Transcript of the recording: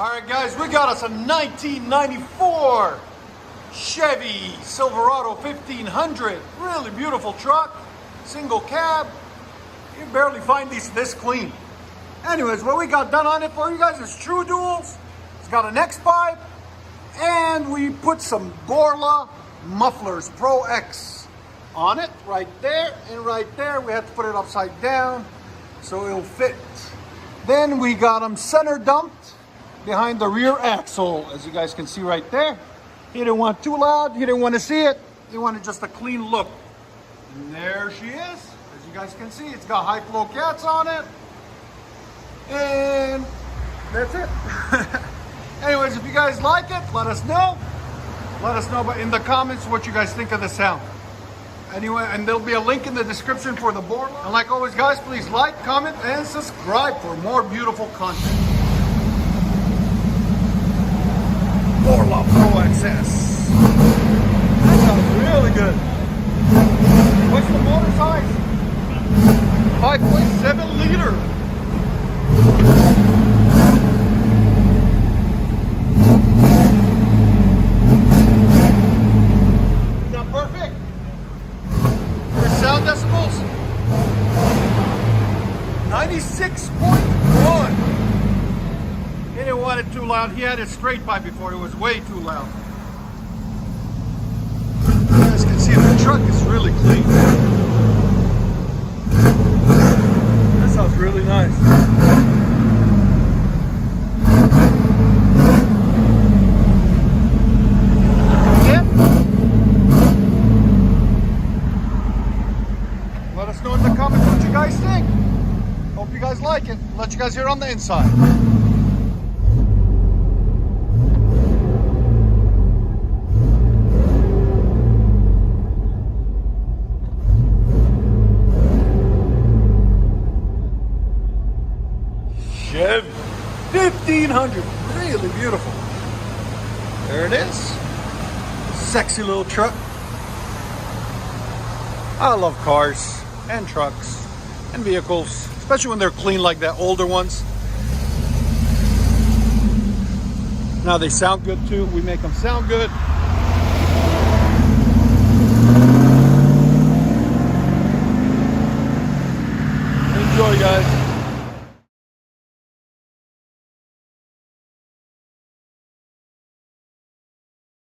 All right, guys, we got us a 1994 Chevy Silverado 1500. Really beautiful truck, single cab. You barely find these this clean. Anyways, what we got done on it for you guys is true duals. It's got an X pipe, and we put some BORLA mufflers Pro X on it, right there and right there. We had to put it upside down so it'll fit. Then we got them center dumped behind the rear axle, as you guys can see right there. He didn't want too loud, he didn't want to see it, he wanted just a clean look. And there she is, as you guys can see. It's got high flow cats on it, and that's it. Anyways, if you guys like it, let us know in the comments what you guys think of the sound. Anyway, and there'll be a link in the description for the BORLA. And like always, guys, please like, comment, and subscribe for more beautiful content. BORLA Pro XS. That sounds really good. What's the motor size? 5.7 liter. Is that perfect? For sound decibels? 96.1. He didn't want it too loud. He had it straight pipe before. It was way too loud. You guys can see the truck is really clean. That sounds really nice. Yeah. Let us know in the comments what you guys think. Hope you guys like it. Let you guys hear on the inside. Chevy 1500, really beautiful. There it is. Sexy little truck. I love cars and trucks and vehicles, especially when they're clean like that, older ones. Now they sound good too. We make them sound good.